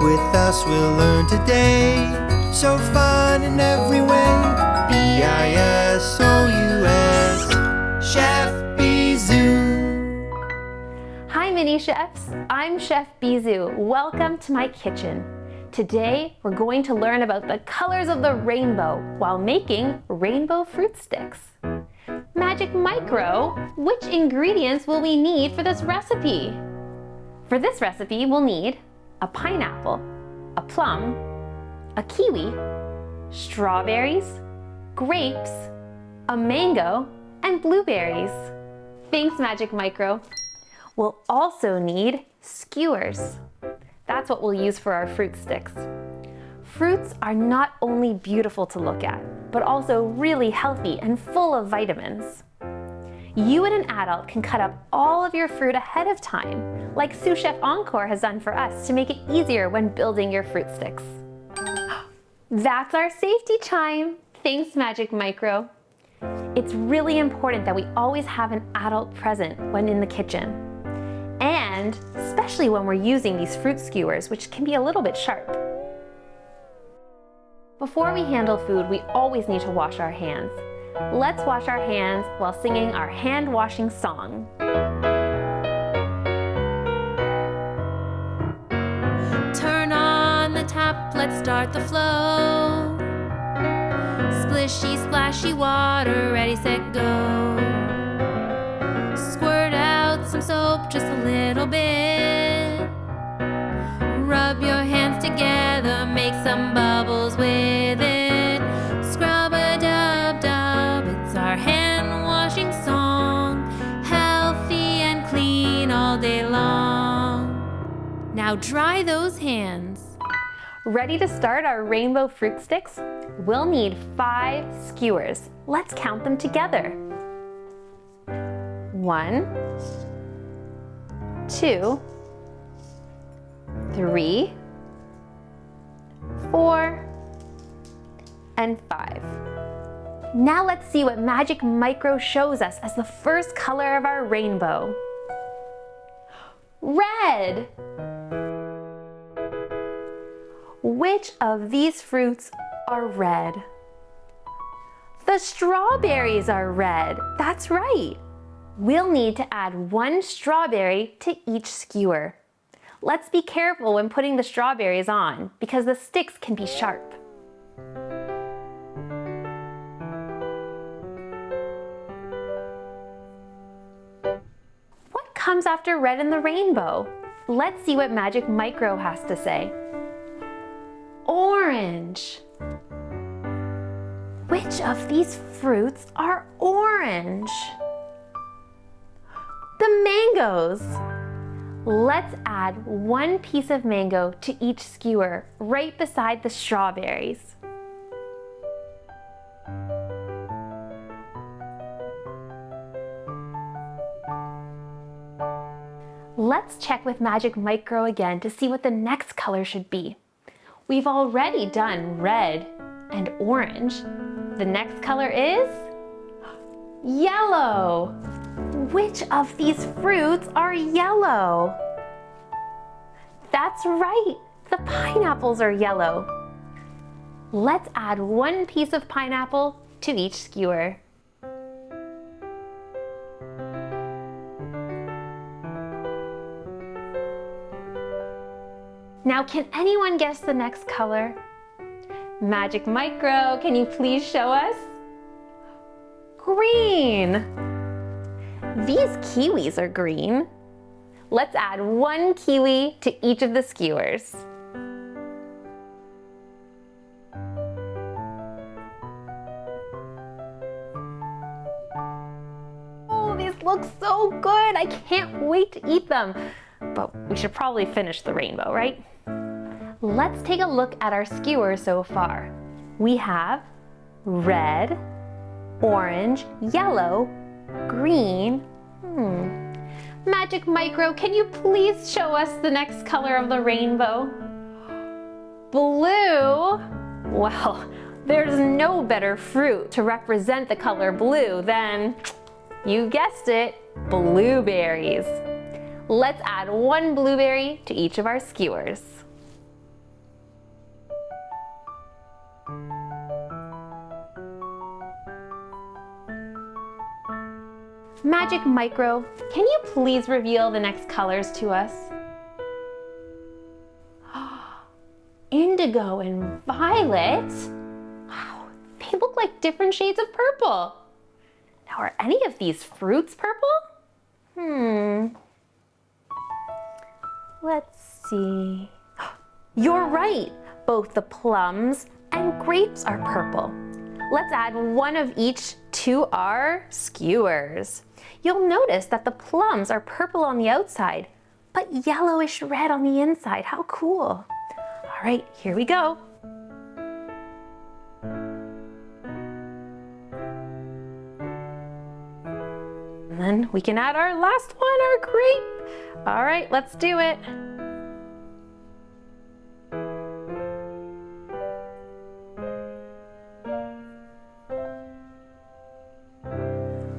with us, we'll learn today. So fun in every way. B-I-S-O-U-S. Chef Bisous. Hi mini chefs, I'm Chef Bisous. Welcome to my kitchen. Today we're going to learn about the colors of the rainbow while making rainbow fruit sticks. Magic Micro, which ingredients will we need for this recipe? For this recipe we'll need a pineapple, a plum, a kiwi, strawberries, grapes, a mango, and blueberries. Thanks, Magic Micro. We'll also need skewers. That's what we'll use for our fruit sticks. Fruits are not only beautiful to look at, but also really healthy and full of vitamins. You and an adult can cut up all of your fruit ahead of time, like Sous Chef Encore has done for us to make it easier when building your fruit sticks. That's our safety chime. Thanks, Magic Micro. It's really important that we always have an adult present when in the kitchen. And especially when we're using these fruit skewers, which can be a little bit sharp. Before we handle food, we always need to wash our hands. Let's wash our hands while singing our hand washing song. Turn on the tap, let's start the flow. Splishy, splashy water, ready, set, go. Squirt out some soap, just a little bit. Rub your hands together, make some bubbles with it. Scrub-a-dub-dub, it's our hand washing song. Healthy and clean all day long. Now dry those hands. Ready to start our rainbow fruit sticks? We'll need 5 skewers. Let's count them together. 1, 2, 3, 4, and 5. Now let's see what Magic Micro shows us as the first color of our rainbow. Red! Which of these fruits are red? The strawberries are red. That's right. We'll need to add 1 strawberry to each skewer. Let's be careful when putting the strawberries on because the sticks can be sharp. What comes after red in the rainbow? Let's see what Magic Micro has to say. Orange. Which of these fruits are orange? The mangoes. Let's add 1 piece of mango to each skewer right beside the strawberries. Let's check with Magic Micro again to see what the next color should be. We've already done red and orange. The next color is yellow. Which of these fruits are yellow? That's right, the pineapples are yellow. Let's add 1 piece of pineapple to each skewer. Now, can anyone guess the next color? Magic Micro, can you please show us? Green! These kiwis are green. Let's add 1 kiwi to each of the skewers. Oh, these look so good! I can't wait to eat them. But we should probably finish the rainbow, right? Let's take a look at our skewers so far. We have red, orange, yellow, green. Magic Micro, can you please show us the next color of the rainbow? Blue? Well, there's no better fruit to represent the color blue than, you guessed it, blueberries. Let's add 1 blueberry to each of our skewers. Magic Micro, can you please reveal the next colors to us? Indigo and violet. Wow, they look like different shades of purple. Now, are any of these fruits purple? Let's see. You're right. Both the plums and grapes are purple. Let's add one of each to our skewers. You'll notice that the plums are purple on the outside, but yellowish red on the inside. How cool. All right, here we go. And then we can add our last one, our grape. All right, let's do it.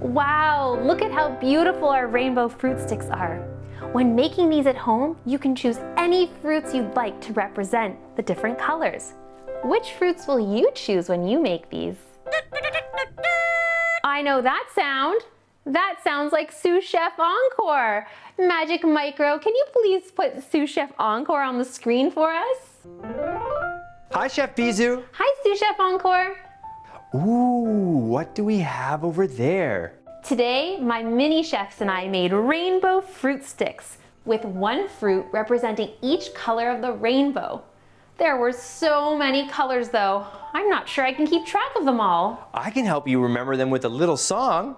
Wow, look at how beautiful our rainbow fruit sticks are. When making these at home, you can choose any fruits you'd like to represent the different colors. Which fruits will you choose when you make these? I know that sound. That sounds like Sous Chef Encore. Magic Micro, can you please put Sous Chef Encore on the screen for us? Hi, Chef Bisous. Hi, Sous Chef Encore. Ooh, what do we have over there? Today, my mini chefs and I made rainbow fruit sticks with one fruit representing each color of the rainbow. There were so many colors though, I'm not sure I can keep track of them all. I can help you remember them with a little song.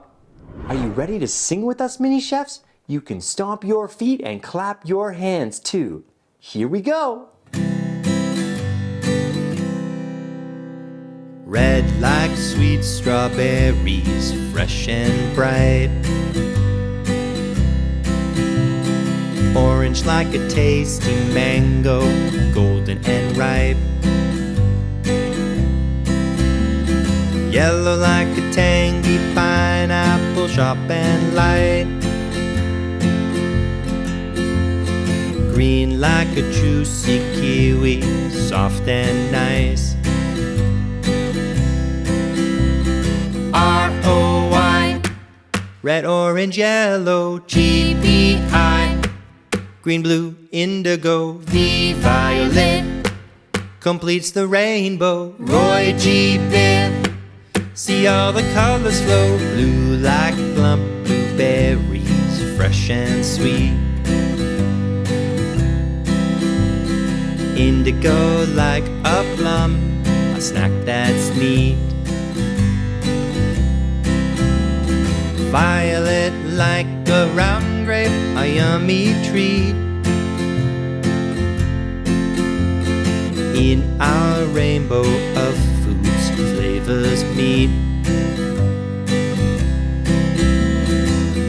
Are you ready to sing with us, mini chefs? You can stomp your feet and clap your hands too. Here we go. Red like sweet strawberries, fresh and bright. Orange like a tasty mango, golden and ripe. Yellow like a tangy pineapple, sharp and light. Green like a juicy kiwi, soft and nice. ROY, red, orange, yellow, G-B-I, green, blue, indigo, V, violet, completes the rainbow, ROY-G-BIV, see all the colors flow, blue like plum, blueberries, fresh and sweet, indigo like a plum, a snack that's neat. Violet like a round grape, a yummy treat. In our rainbow of foods, flavors meet.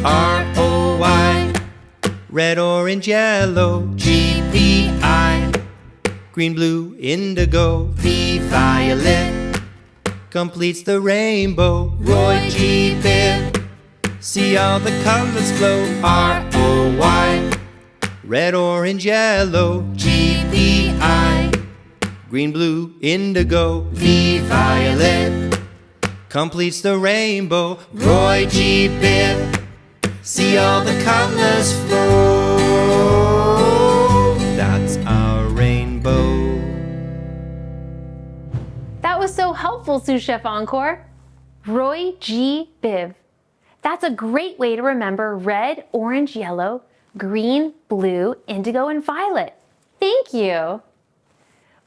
ROY, red, orange, yellow, G-B-I, green, blue, indigo, V, violet, completes the rainbow, ROY-G-BIV. See all the colors flow, ROY, red, orange, yellow, G-B-I, green, blue, indigo, V, violet, completes the rainbow, ROY-G-BIV, see all the colors flow, that's our rainbow. That was so helpful, Sous Chef Encore. ROY-G-BIV. That's a great way to remember red, orange, yellow, green, blue, indigo, and violet. Thank you.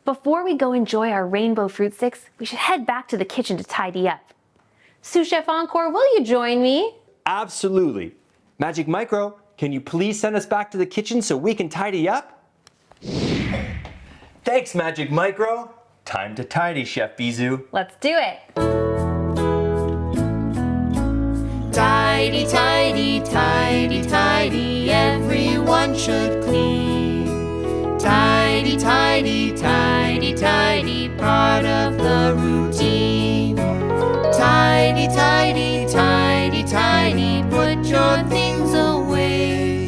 Before we go enjoy our rainbow fruit sticks, we should head back to the kitchen to tidy up. Sous Chef Encore, will you join me? Absolutely. Magic Micro, can you please send us back to the kitchen so we can tidy up? Thanks, Magic Micro. Time to tidy, Chef Bisous. Let's do it. Tidy, tidy, tidy, tidy, everyone should clean. Tidy, tidy, tidy, tidy, part of the routine. Tidy, tidy, tidy, tidy, put your things away.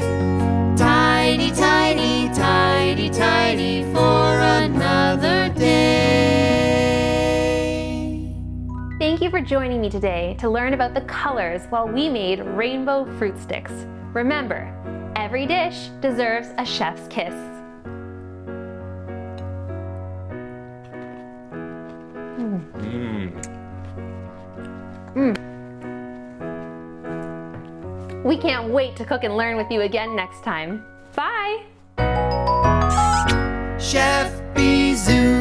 Tidy, tidy, tidy, tidy, for another day. Thank you for for joining me today to learn about the colors while we made rainbow fruit sticks. Remember, every dish deserves a chef's kiss. We can't wait to cook and learn with you again next time. Bye! Chef Bisous.